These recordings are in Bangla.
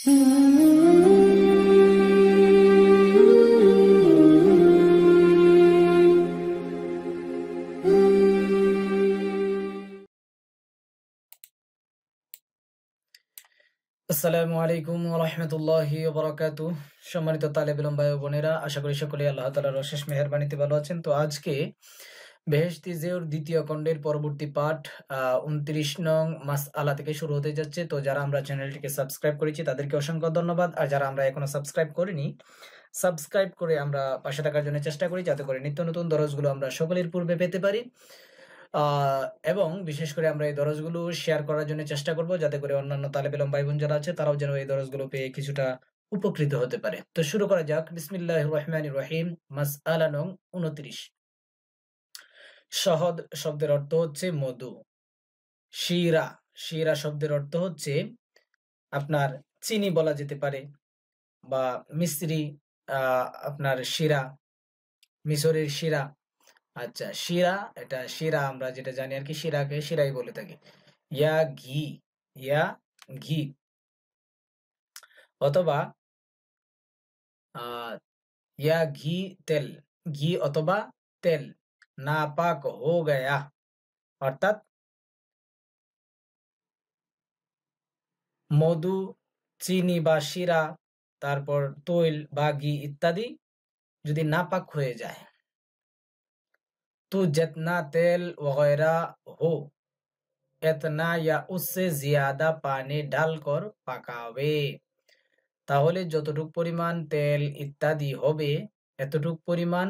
আসসালামু আলাইকুম ওয়া রাহমাতুল্লাহি ওয়া বারাকাতুহু। সম্মানিত তালেবে ইলম ভাই ও বোনেরা, আশা করি সকলেই আল্লাহ তাআলার অশেষ মেহেরবানিতে ভালো আছেন। তো আজকে বেহেশতি জেওর দ্বিতীয় খণ্ডের পরবর্তী পাঠ ২৯ নং মাসআলা থেকে শুরু হতে যাচ্ছে। তো যারা আমরা চ্যানেলটিকে সাবস্ক্রাইব করেছি তাদেরকে অসংখ্য ধন্যবাদ, আর যারা আমরা এখনো সাবস্ক্রাইব করিনি, সাবস্ক্রাইব করে আমরা পাশে থাকার জন্য চেষ্টা করি, যাতে করে নিত্য নতুন দরজগুলো আমরা সকলের পূর্বে পেতে পারি। এবং বিশেষ করে আমরা এই দরজগুলো শেয়ার করার জন্য চেষ্টা করব, যাতে করে অন্যান্য তালেবে ইলম ভাই বোন যারা আছে তারাও যেন এই দরজগুলো পেয়ে কিছুটা উপকৃত হতে পারে। তো শুরু করা যাক। বিসমিল্লাহির রহমানির রহিম। মাসআলা নং ২৯। শহদ শব্দের অর্থ হচ্ছে মধু। শিরা, শিরা শব্দের অর্থ হচ্ছে আপনার চিনি বলা যেতে পারে, বা মিসরি আপনার শিরা, মিশরের শিরা। আচ্ছা, শিরা, এটা শিরা আমরা যেটা জানি আর কি, শিরাকে শিরাই বলে থাকি। ইয়া ঘি, ইয়া ঘি, অথবা ইয়া ঘি তেল, ঘি অথবা তেল। নাপাক হো গয়া, অর্থাৎ মধু, চিনি বা শিরা, তারপর তৈল বা ঘি ইত্যাদি যদি নাপাক হয়ে যায়, তো जितना तेल वगैरह हो इतना या उससे ज्यादा पानी डालकर पकावे। তাহলে যতটুক পরিমাণ তেল ইত্যাদি হবে এতটুক পরিমাণ,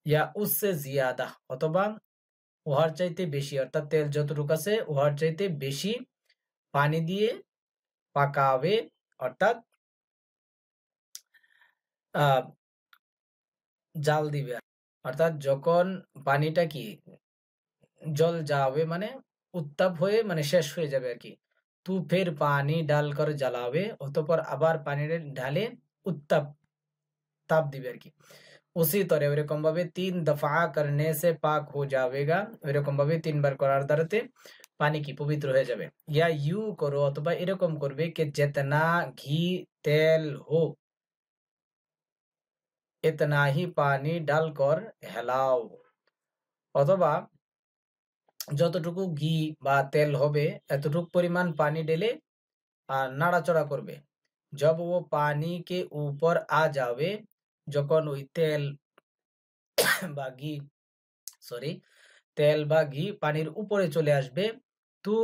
ইয়া উসসে জিয়াদা অথবা উহার চাইতে বেশি, অর্থাৎ তেল যতটুক আছে উহার চাইতে বেশি পানি দিয়ে পাকাবে, অর্থাৎ জাল দিবে। অর্থাৎ যখন পানিটা কি জল যাবে মানে উত্তাপ হয়ে মানে শেষ হয়ে যাবে আর কি, তু ফের পানি ডাল কর জ্বালাবে, অতঃপর আবার পানি ঢালে উত্তাপ তাপ দিবে আর কি। উসি তরে ওইরকম ভাবে ৩ দফা করনে সে পাক হো যাবেগা, ওইরকম ভাবে ৩ বার করার দ্বারাতে পানি কি পবিত্র হয়ে যাবে। ইয়া ইউ করো, অথবা এরকম করবে কে যেতনা ঘি তেল হো इतना ही पानी डालकर হেলাও, অথবা যতটুকু ঘি বা তেল হবে এতটুকু পরিমাণ পানি ঢেলে আর নাড়াচড়া করবে। जब वो पानी के ऊपर आ जावे, যখন ওই তেল বা ঘি, সরি, তেল বা ঘি পানির উপরে চলে আসবে, তু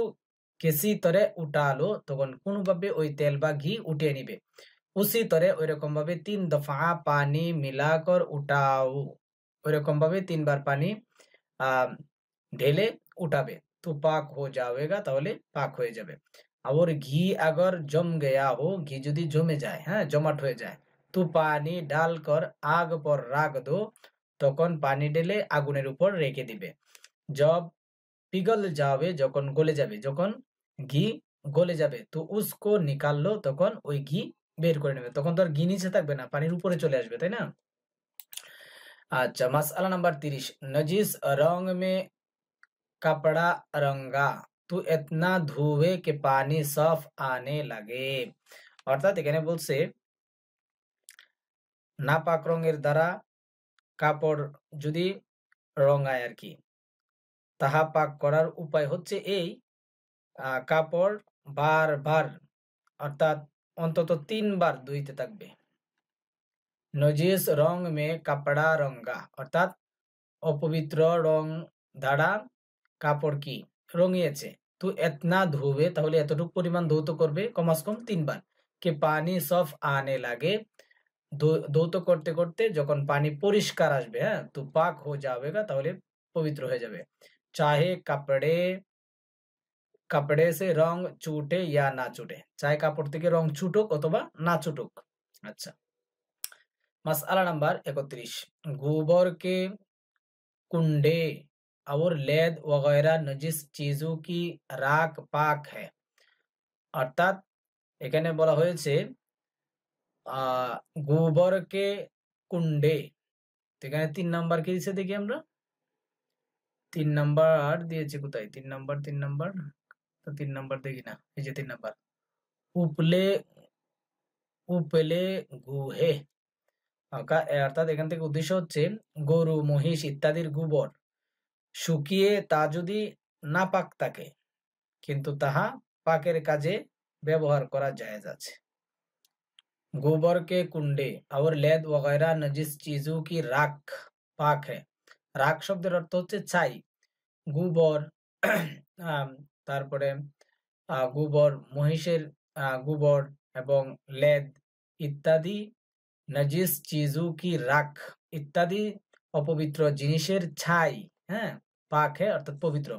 কিসি তরে উঠালো, তখন কোনোভাবে ওই তেল বা ঘি উঠিয়ে নিবে। উসি তরে ওইরকম ভাবে ৩ দফা পানি মিলাকর উঠাও, ওইরকম ভাবে ৩ বার পানি ঢেলে উঠাবে। তো পাক হো যাবেগা, তাহলে পাক হয়ে যাবে। আর ঘি আগর জম গয়া হো, ঘি যদি জমে যায়, হ্যাঁ জমাট হয়ে যায়, তো পানি ডাল কর আগ পর রাখ দো, তখন পানি ঢেলে আগুনের উপর রেখে দিবে। জব পিঘল যাবে, যখন গলে যাবে, যখন ঘি গলে যাবে, তো উসকো নিকাল লো, তখন ওই ঘি বের করে নেবে। তখন তো আর ঘি নিচে থাকবে না, পানির উপরে চলে আসবে, তাই না? আচ্ছা, মাসআলা নাম্বার ৩০। নজিস রং মে कपड़ा रंगा तो इतना धुए के पानी साफ आने लगे। অর্থাৎ এখানে বলছে নাপাক রঙের দ্বারা কাপড় যদি রঙায় আর কি, তাহা পাক করার উপায় হচ্ছে এই, কাপড় বারবার, অর্থাৎ অন্তত ৩ বার ধুইতে থাকবে। নজিস রং মে কাপড়া রঙ্গা, অর্থাৎ অপবিত্র রং দ্বারা কাপড় কি রঙিয়েছে। তো এতনা ধুবে, তাহলে এতটুকু পরিমাণ ধৌত করবে কমাস কম ৩ বার। কে পানি সফ আনে লাগে, ধৌত করতে করতে যখন পানি পরিষ্কার আসবে, হ্যাঁ, তো পাক হয়ে যাবেগা, তাহলে পবিত্র হয়ে যাবে। চাহে কাপড়ে কাপড়ে সে রং চুটে ইয়া না চুটে, চাहे কাপড় থেকে রং ছুটুক অথবা না ছুটুক। আচ্ছা, মাসআলা নাম্বার ৩১। গোবর के कुंडे और लेद वगैरह नजिस चीजों की राख पाक है। অর্থাৎ এখানে বলা হয়েছে গোবরকে কুন্ডে, এখানে ৩ নাম্বার কি দিয়েছে দেখি আমরা, ৩ নাম্বার দিয়েছে কোথায়, ৩ নাম্বার, ৩ নাম্বার, তো ৩ নাম্বার দেখি না, এই যে ৩ নাম্বার, উপলে উপেলে গুহে। অর্থাৎ এখান থেকে উদ্দেশ্য হচ্ছে গরু, মহিষ ইত্যাদির গোবর শুকিয়ে তা যদি না পাক থাকে কিন্তু তাহা পাকের কাজে ব্যবহার করা জায়েজ আছে। गोबर के कुंडे और लेद वगैरह नजिस चीजों की राख पाक है। রাখ শব্দের অর্থ হচ্ছে ছাই। গোবর তারপরে গোবর, মহিষের গোবর এবং লেদ ইত্যাদি নজিস চিজু কি রাখ ইত্যাদি অপবিত্র জিনিসের ছাই, হ্যাঁ, পাক है অর্থাৎ পবিত্র।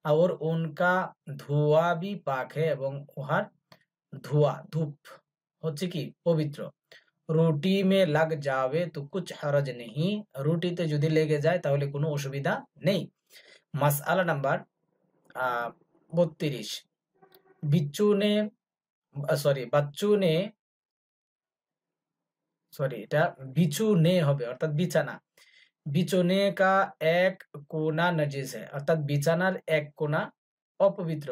और उनका धुआं भी पाक है এবং উহার ধোঁয়া, ধূপ হচ্ছে কি পবিত্র। রুটি মে লাগ যাবে তো কুছ হরজ নেই, রুটিতে যদি লেগে যায় তাহলে কোনো অসুবিধা নেই। মাসআলা নাম্বার 32, बिच्छू ने এটা বিছু নে হবে অর্থাৎ বিছানা। বিছনে কা এক কোনা নজিস है অর্থাৎ বিছানার এক কোনা অপবিত্র।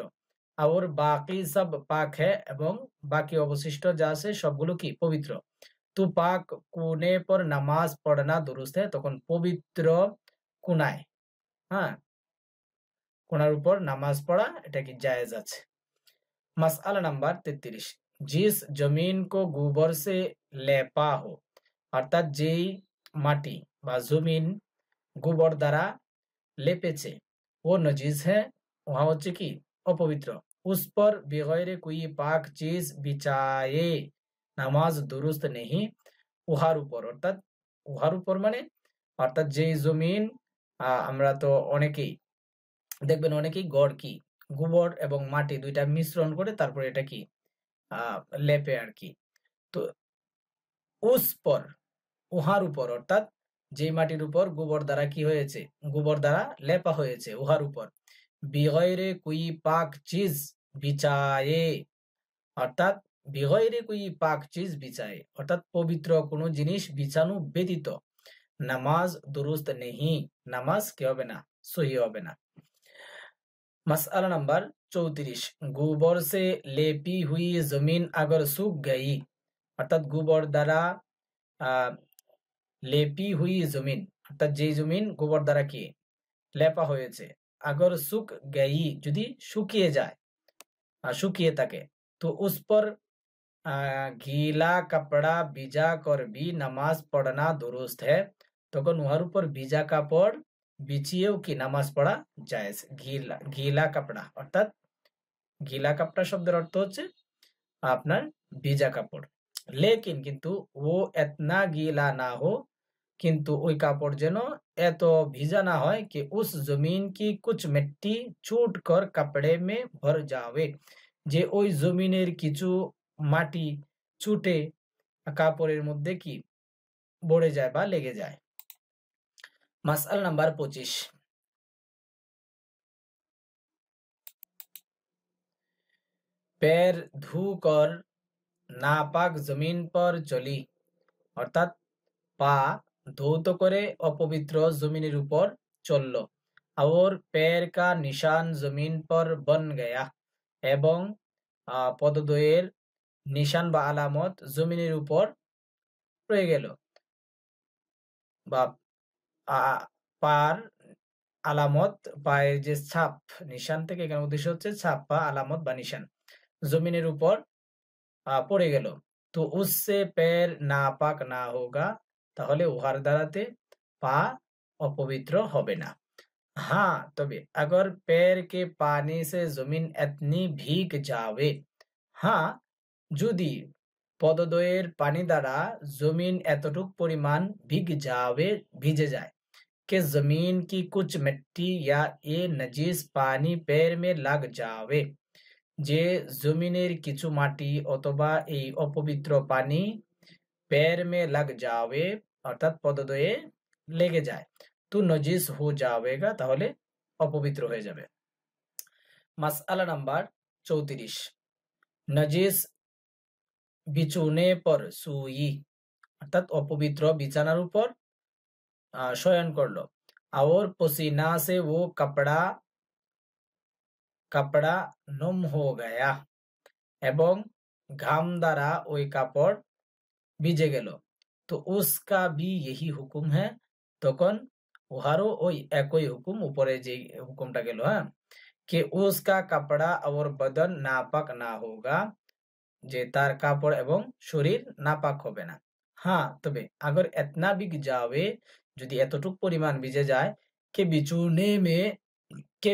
और বাকি সব পাক है এবং বাকি অবশিষ্ট যা আছে সবগুলো কি পবিত্র। তো পাক কোনে পর নামাজ পড়না দুরুস্ত है, তখন পবিত্র কোনায়, হ্যাঁ, কোনার উপর নামাজ পড়া এটা কি জায়েজ আছে। मसला नंबर 33, जिस जमीन को गोबर से लेपा हो অর্থাৎ যেই মাটি বা জমিন গোবর দ্বারা লেপেছে, ও নজিস है ওহা হচ্ছে কি অপবিত্র। उस पर बगैर कोई पाक चीज बिछाए নামাজ দুরুস্ত নেহি, উহার উপর, অর্থাৎ উহার উপর মানে অর্থাৎ যেই জমিন আমরা তো অনেকেই দেখবেন অনেকেই গড় কি গোবর এবং মাটি দুইটা মিশ্রণ করে তারপরে এটা কি লেপে আর কি। তো উস পর উহার উপর অর্থাৎ যেই মাটির উপর গোবর দ্বারা কি হয়েছে, গোবর দ্বারা লেপা হয়েছে উহার উপর। বিগয়রে কুই পাক চিজ বিছায়ে অর্থাৎ বিগয়রে কুই পাক চিজ বিছায়ে অর্থাৎ পবিত্র কোনো জিনিস বিছানো ব্যতীত নামাজ দুরুস্ত নেহি, নামাজ কি হবে না, সহি হবে না। मसला नंबर 34, गोबर से लेपी हुई जमीन अगर सूख गई অর্থাৎ গোবর দ্বারা লেপি হুই জমিন অর্থাৎ যে জমিন গোবর দ্বারা কি লেপা হয়েছে, আগর সুখ গই যদি শুকিয়ে যায়, শুকিয়ে থাকে, তো উস পর গিলা কাপড়া ভিজা কর ভি নামাজ পড়না দুরুস্ত है, তখন উহার উপর ভিজা কাপড় বিছিয়েও কি নামাজ পড়া জায়েজ। গিলা কাপড়া অর্থাৎ গিলা কাপড়া শব্দের অর্থ হচ্ছে আপনার ভিজা কাপড়। लेकिन কিন্তু वो इतना गीला ना हो, किंतु ওই কাপড় যেন এত ভিজা না হয় कि उस जमीन की कुछ मिट्टी छूट कर कपड़े में भर जावे, যে ওই জমিনের কিছু মাটি ছুটে কাপড়ের মধ্যে কি ভরে যায় বা লেগে যায়। মাসআলা নাম্বার 25, पैर धोकर नापाक जमीन पर चली অর্থাৎ পা ধৌত করে অপবিত্র জমিনের উপর চলল। और पैर का निशान जमीन पर बन गया এবং পদদ্বয়ের নিশান বা আলামত জমিনের উপর রয়ে গেল, বা পার আলামত, পায়ের যে ছাপ, নিশান থেকে এখানে উদ্দেশ্য হচ্ছে ছাপ বা আলামত বা নিশান জমিনের উপর পড়ে গেল। তো উসসে पैर नापाक ना होगा, তাহলে উহার দ্বারাতে পা অপবিত্র হবে না। हाँ তবে अगर पैर के पानी से जमीन इतनी भीग जावे, हाँ যদি পদদ্বয়ের পানি দ্বারা জমিন এতটুক পরিমাণ ভিজে যায় कि जमीन की कुछ मिट्टी या ये नजीस पानी पैर में लग जावे, যে জমিনের কিছু মাটি অথবা এই অপবিত্র পানি पैर में लग जावे অর্থাৎ পদদ্বয়ে লেগে যায়, তো নজিস হো যাবেগা, তাহলে অপবিত্র হয়ে যাবে। মাসআলা নাম্বার 34, নজিস বিছুনে পর সুই অর্থাৎ অপবিত্র বিছানার উপর শয়ন করলো। और पसीना से वो कपड़ा नुम हो गया এবং ঘাম দ্বারা ওই কাপড় ভিজে গেল, তো উসকা ভি यही হুকুম है, তখন উহারও ওই একই হুকুম, উপরে যে হুকুমটা গেল, হ্যাঁ, कि उसका कपड़ा और बदन नापाक ना होगा, যে তার কাপড় এবং শরীর নাপাক হবে না। হ্যাঁ, তবে अगर इतना भीग जावे, যদি এতটুক পরিমাণ ভিজে যায়, के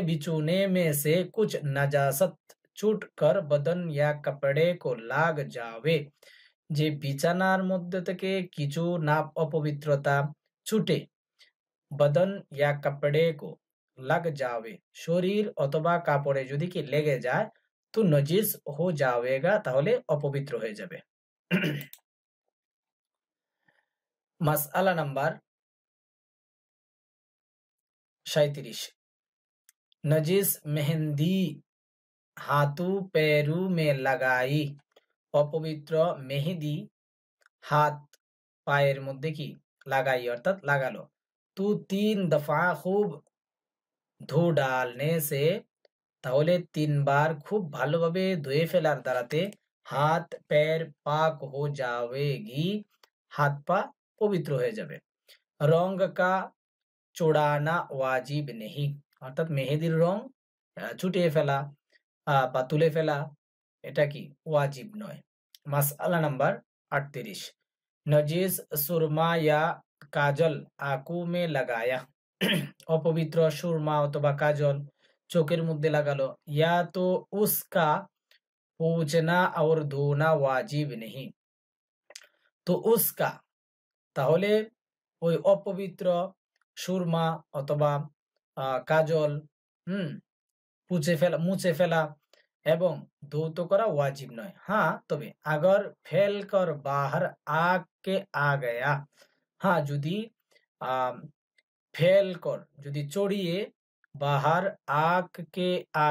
बिचूने में से कुछ नजासत छूट कर बदन या कपड़े को लाग जावे, যে বিছানার মধ্যে থেকে কিছু নাপ অপবিত্রতা ছুটে বদন ইয়া কাপড়ে কো লাগ যাবে, শরীর অথবা কাপড়ে যদি কি লেগে যায়, তো নজিস হো যাবেগা, তাহলে অপবিত্র হয়ে যাবে। মাসআলা নাম্বার 37, नजिस मेहंदी हाथों पैरों में लगाई, অপবিত্র মেহেদি হাত পায়ের মধ্যে কি লাগাই অর্থাৎ লাগালো, তু 3 দফা খুব ধো ডালনে সে, তাহলে 3 বার খুব ভালোভাবে ধুয়ে ফেলার দ্বারাতে হাত पैर पाक हो जावेगी, হাত পা পবিত্র হয়ে যাবে। রং কা চোড়ানা ওয়াজিব নেহি, অর্থাৎ মেহেদির রং ছুটিয়ে ফেলা বা তুলে ফেলা, এটা কি ওয়াজিব নয়। মাসআলা নাম্বার 38, নজিস সুরমা ইয়া কাজল আঁকু মে লাগায়া, অপবিত্র সুরমা অথবা কাজল চোখের মধ্যে লাগালো, ইয়া তো উসকা पूछना और धोना वाजिब नहीं, তো উসকা, তাহলে ওই অপবিত্র সুরমা অথবা কাজল মুছে ফেলা এবং ধৌত করা ওয়াজিব নয়। হ্যাঁ, তবে আগর ফেল কর বাহার আকে আ গয়া, হ্যাঁ, যদি ফেল কর যদি চড়িয়ে বাহার আকে আ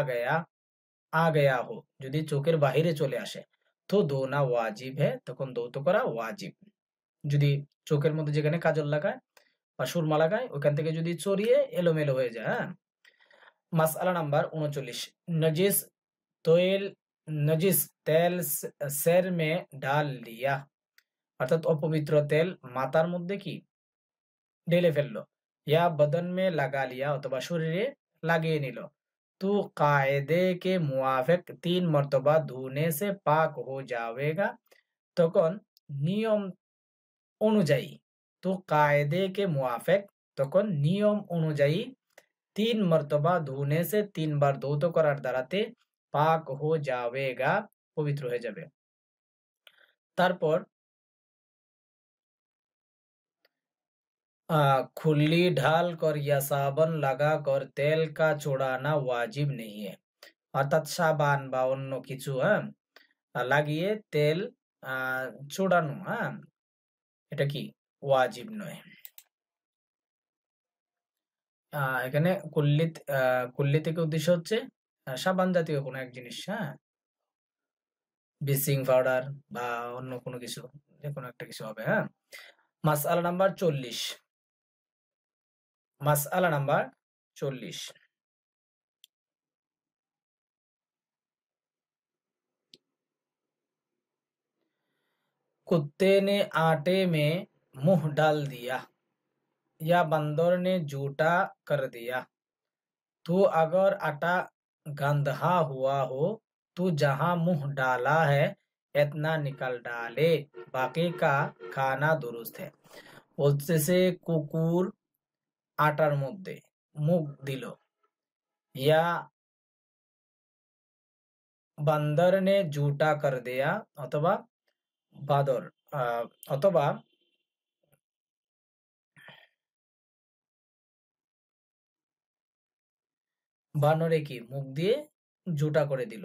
গয়া হো, যদি চোখের বাহিরে চলে আসে, তো দোনা ওয়াজিব হ্যাঁ, তখন ধৌত করা ওয়াজিব। যদি চোখের মধ্যে যেখানে কাজল লাগায় বা সুরমা লাগায় ওখান থেকে যদি চড়িয়ে এলোমেলো হয়ে যায়। হ্যাঁ, মাসআলা নাম্বার 39, নজিস তেল নজিস তেল সের মে ডাল লিয়া, অর্থাৎ অপবিত্র তেল মাথার মধ্যে কি ঢেলে ফেললো, ইয়া বদন মে লাগা লিয়া অথবা শরীরে লাগিয়ে নিল, तो कायदे के मुआफिक 3 मर्तबा धोने से पाक हो जाएगा, তখন নিয়ম অনুযায়ী, তো কায়দে কে মুআফিক, তখন নিয়ম অনুযায়ী 3 মর্তবা ধোনে সে 3 বার ধৌত করার দ্বারাতে পাক হো যাবেগা, পবিত্র হয়ে যাবে। তারপর खुली ढाल कर या साबन लगा कर तेल का छोड़ाना वाजिब नहीं है, অর্থাৎ সাবান বা অন্য কিছু লাগিয়ে তেল চোড়ানো, এটা কি ওয়াজিব নয়। এখানে কুল্লি থেকে উদ্দেশ্য হচ্ছে সাবান জাতীয় কোনো এক জিনিস, ব্লিচিং পাউডার বা অন্য কোনো কিছু, যে কোনো একটা কিছু হবে। মাসআলা নাম্বার 40, মাসআলা নাম্বার 40, कुत्ते ने आटे में मुंह डाल दिया या बंदर ने जूठा कर दिया, तो अगर आटा गंधा हुआ हो तो जहां मुंह डाला है इतना निकल डाले, बाकी का खाना दुरुस्त है। বলতেছে কুকুর আটার মধ্যে মুখ দিল, या बंदर ने जूठा कर दिया, অথবা বাদর অথবা বানরে কি মুখ দিয়ে জুটা করে দিল।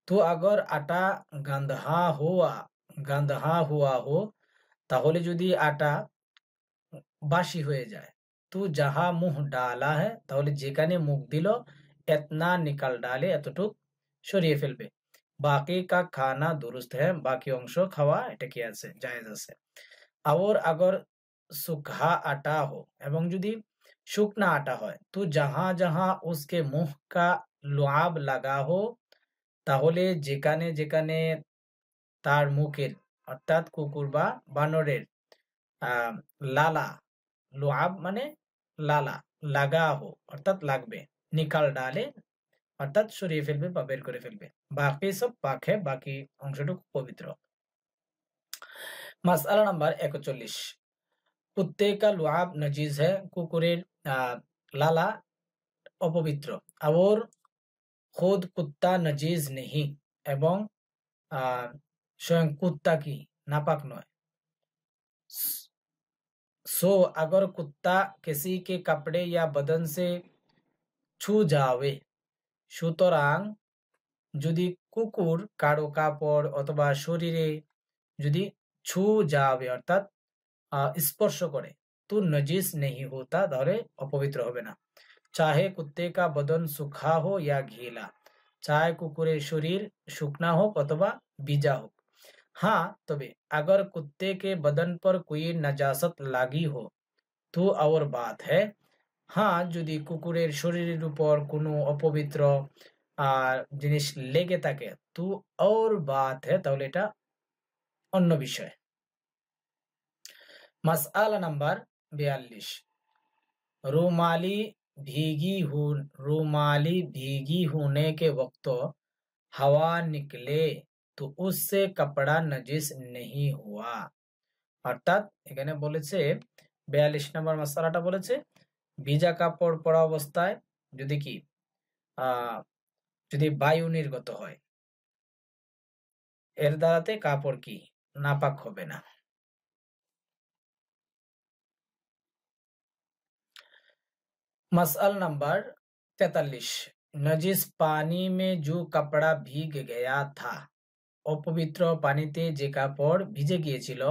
তো আগর আটা গান্ধা হুয়া হো, তাহলে যদি আটা বাসি হয়ে যায়, তো যাহা মুহ ডালা হ্যাঁ, তাহলে যেখানে মুখ দিল এতনা নিকাল ডালে, এতটুক সরিয়ে ফেলবে, বাকি কা খানা দুরুস্ত হ্যাঁ, বাকি অংশ খাওয়া এটা কি আছে, জায়েজ আছে। और अगर सूखा आटा हो, এবং যদি শুকনা আটা হয়, তো जहां जहां उसके मुंह का लुआब लगा हो, তাহলে যেখানে যেখানে তার মুখের অর্থাৎ কুকুর বা বানরের লালা, লুআব মানে লালা, লাগাহো অর্থাৎ লাগবে, নিকাল ডালে অর্থাৎ সরিয়ে ফেলবে বা বের করে ফেলবে। বাকি সব পাক হ্যাঁ, বাকি অংশটুকু পবিত্র। মাসআলা নাম্বার 41, কুত্তে কা লুআব নজিজ হ্যাঁ, কুকুরের লালা অপবিত্র। और खुद कुत्ता नजीज नहीं, এবং स्वयं कुत्ता की नापाक नয়। सो अगर कुत्ता किसी के कपड़े या बदन से छू जावे, সুতরাং যদি কুকুর কারো কাপড় অথবা শরীরে যদি ছু যাবে অর্থাৎ স্পর্শ করে, তো নজিস নেই হোতা, তাহলে অপবিত্র হবে না। चाहे कुत्ते का बदन सूखा हो या गीला, चाहे कुकुरेर शरीर शुकना हो अथवा भीजा हो। हाँ, तबे अगर कुत्ते के बदन पर कोई नजासत लगी हो तो और बात है। हाँ, যদি কুকুরের শরীরের উপর কোনো অপবিত্র জিনিস লেগে থাকে তো और बात है, তাহলে এটা অন্য বিষয়। মাসআলা নাম্বার 42, रूमाली भीगी होने के वक्त हवा निकले तो उससे कपड़ा नजिस नहीं हुआ। অর্থাৎ এখানে বলেছে 42 নম্বর মাসআলাটা বলেছে ভিজা কাপড় পরা অবস্থায় যদি কি যদি বায়ু নির্গত হয় এর দ্বারাতে কাপড় কি নাপাক হবে না। मसअल नंबर 43, नजिस पानी में जो कपड़ा भीग गया था, अपवित्र पानीते जे कापड़ भिजे गिয়েছিল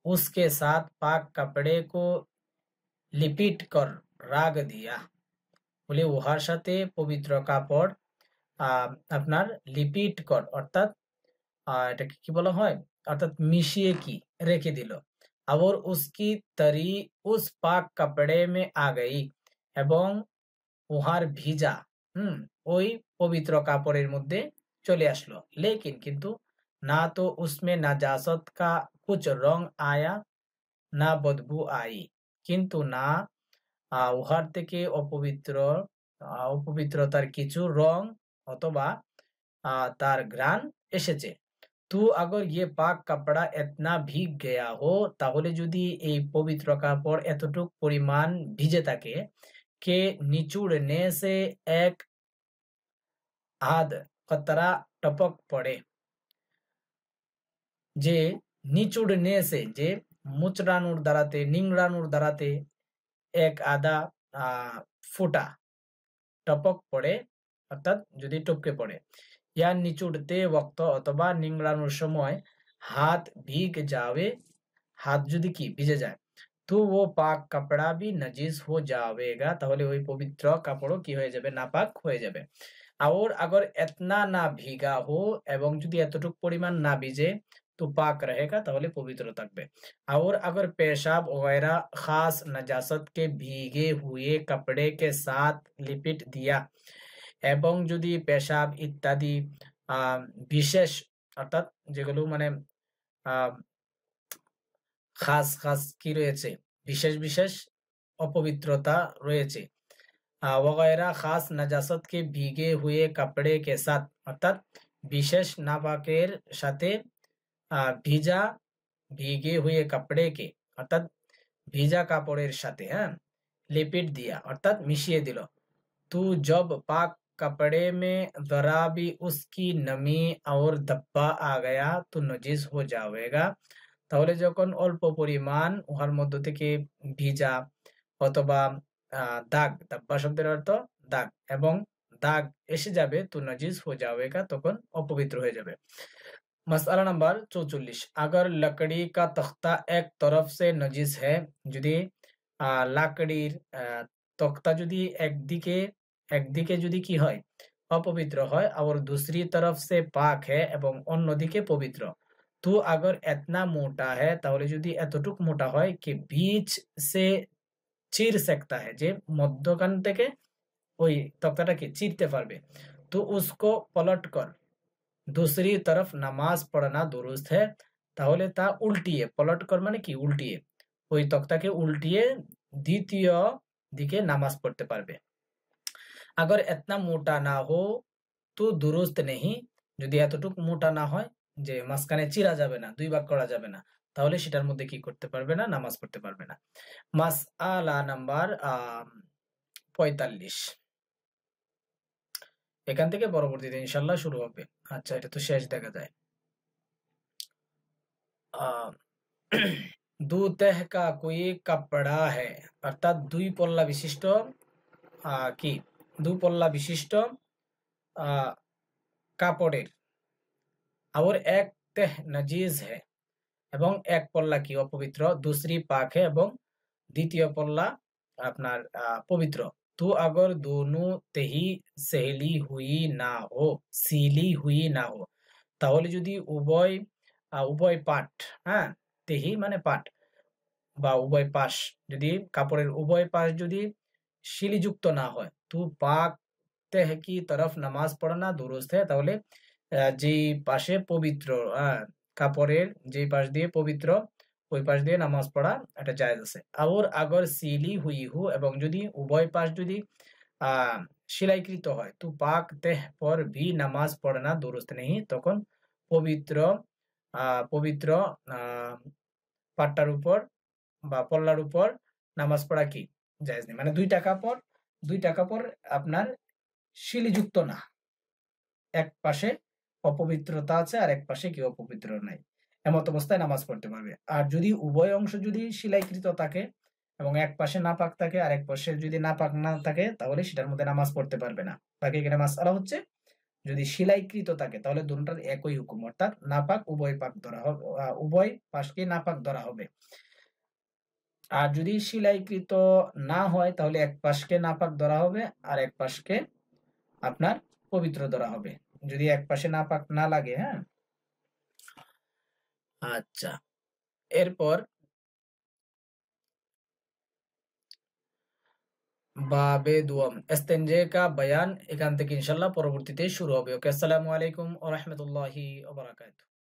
उसके साथ पाक कपड़े को लिपिट कर राग दिया। বলে উহার সাথে পবিত্র কাপড় আপনার লিপিট কর অর্থাৎ এটাকে কি বলা হয়, অর্থাৎ মিশিয়ে কি রেখে দিল। और उसकी तरी उस पाक कपड़े में आ गई, এবং উহার ভিজা ওই পবিত্র কাপড়ের মধ্যে চলে আসলো। लेकिन কিন্তু ना तो उसमें नजासत का कुछ रंग आया ना बदबू आई, কিন্তু না উহার থেকে অপবিত্রতার কিছু রং অথবা তার ঘ্রাণ এসেছে। तो अगर ये पाक कपड़ा इतना भीग गया हो, তাহলে যদি এই পবিত্র কাপড় এতটুক পরিমাণ ভিজে থাকে के निचुड़ने से एक आध कतरा टपक पड़े, যে নিচুড়নে সে যে মুচড়ানোর দ্বারাতে নিংড়ানোর দ্বারাতে এক আধা ফোঁটা টপক পড়ে অর্থাৎ যদি টপকে পড়ে, या নিচুড়তে वक्त অথবা নিংড়ানোর সময় হাত ভিগ যাবে, হাত যদি কি ভিজে যায় तो वो पाक कपड़ा भी नजीस हो जाएगा, তাহলে ওই পবিত্র কাপড়ও কি হয়ে যাবে নাপাক হয়ে যাবে। और अगर इतना ना भीगा हो, এবং যদি এতটুক পরিমাণ না ভিজে তো পাক रहेगा, তাহলে পবিত্র থাকবে। और अगर पेशाब वगैरह खास नजासत के भीगे हुए कपड़े के साथ लिपिट दिया, এবং যদি পেশাব ইত্যাদি বিশেষ অর্থাৎ যেগুলো মানে খাস খাস কি রয়েছে বিশেষ বিশেষ অপবিত্রতা রয়েছে, वगैरह खास नजासत के भीगे हुए कपड़े के साथ অর্থাৎ বিশেষ নাপাকের সাথে ভিজা ভিগে हुए कपड़े के অর্থাৎ ভিজা কাপড়ের সাথে লিপিট দিয়া অর্থাৎ মিশিয়ে দিল। तो जब पाक कपड़े में जरा भी उसकी नमी और धब्बा आ गया तो नजिस हो जाएगा, তাহলে যখন অল্প পরিমাণ উহার মধ্য থেকে ভিজা অথবা দাগ, দাব্বা শব্দের অর্থ দাগ, এবং দাগ এসে যাবে তো নজিস হয়ে যাবেগা, তখন অপবিত্র হয়ে যাবে। मसला नंबर 44, अगर लकड़ी का तख्ता एक तरफ से नजिस है, যদি লাকড়ির তক্তা যদি একদিকে যদি কি হয় অপবিত্র হয়, और दूसरी तरफ से पाक है এবং অন্যদিকে পবিত্র, तो अगर इतना मोटा है, তাহলে যদি এতটুক মোটা হয় कि बीच से চির सकता है, যে মধ্যখান থেকে ওই তক্তাটাকে চিরতে পারবে, তো उसको पलट कर दूसरी तरफ নামাজ পড়া দুরুস্ত है তাহলে তা উল্টিয়ে পলট কর মানে কি উল্টিয়ে ওই তক্তাকে উল্টিয়ে দ্বিতীয় দিকে নামাজ পড়তে পারবে अगर इतना मोटा ना हो তো দুরুস্ত নেহি যদি এতটুক মোটা না হয় যে মাঝখানে চিরা যাবে না দুই ভাগ করা যাবে না তাহলে সেটার মধ্যে কি করতে পারবে না নামাজ পড়তে পারবে না মাসআলা নাম্বার 45 এখান থেকে পরবর্তীতে ইনশাআল্লাহ শুরু হবে আচ্ছা এটা তো শেষ দেখা যায় দু তেহ কা কোই কাপড়া है অর্থাৎ দুই পল্লা বিশিষ্ট কি দু পল্লা বিশিষ্ট কাপড়ের और एक तेह नजीज है এবং এক পল্লা কি অপবিত্র दूसरी पाक है এবং দ্বিতীয় পল্লা আপনার পবিত্র तो अगर दोनों तेही सहेली हुई ना हो सीली हुई ना हो তাহলে যদি উভয় উভয় পাট হ্যাঁ তেহি মানে পাট বা উভয় পাশ যদি কাপড়ের উভয় পাশ যদি শিলিযুক্ত না হয় তো পাক তেহ কি তরফ নামাজ পড়না দুরুস্ত है তাহলে যেই পাশে পবিত্র কাপড়ের যেই পাশ দিয়ে পবিত্র ওই পাশ দিয়ে নামাজ পড়া এটা জায়েজ আছে আর আগর সিলি হুই হু এবং যদি উভয় পাশ যদি সেলাইকৃত হয় তো পাক তেহ পর ভি নামাজ পড়না দুরুস্ত নেই তখন পবিত্র পবিত্র পাট্টার উপর বা পল্লার উপর নামাজ পড়া কি জায়েজ নেই মানে দুইটা কাপড় আপনার শিলিযুক্ত না এক পাশে অপবিত্রতা আছে আর এক পাশে কি অপবিত্র নাই এমত অবস্থায় নামাজ পড়তে পারবে আর যদি উভয় অংশ যদি সেলাইকৃত থাকে এবং এক পাশে নাপাক থাকে আর এক পাশে যদি নাপাক না থাকে তাহলে সেটার মধ্যে নামাজ পড়তে পারবে না বাকি এখানে মাসআলা হচ্ছে যদি সেলাইকৃত থাকে তাহলে দুটোটার একই হুকুম অর্থাৎ নাপাক উভয় পাক ধরা হবে উভয় পাশকে নাপাক ধরা হবে আর যদি সেলাইকৃত না হয় তাহলে এক পাশকে নাপাক ধরা হবে আর এক পাশকে আপনার পবিত্র ধরা হবে যদি এক পাশে নাপাক না লাগে হ্যাঁ আচ্ছা এরপর বাবে দুয়াম ইস্তেনজে কা বয়ান এখান থেকে ইনশাআল্লাহ পরবর্তীতে শুরু হবে ওকে আসসালামু আলাইকুম ওয়া রাহমাতুল্লাহি ওয়া বারাকাতুহু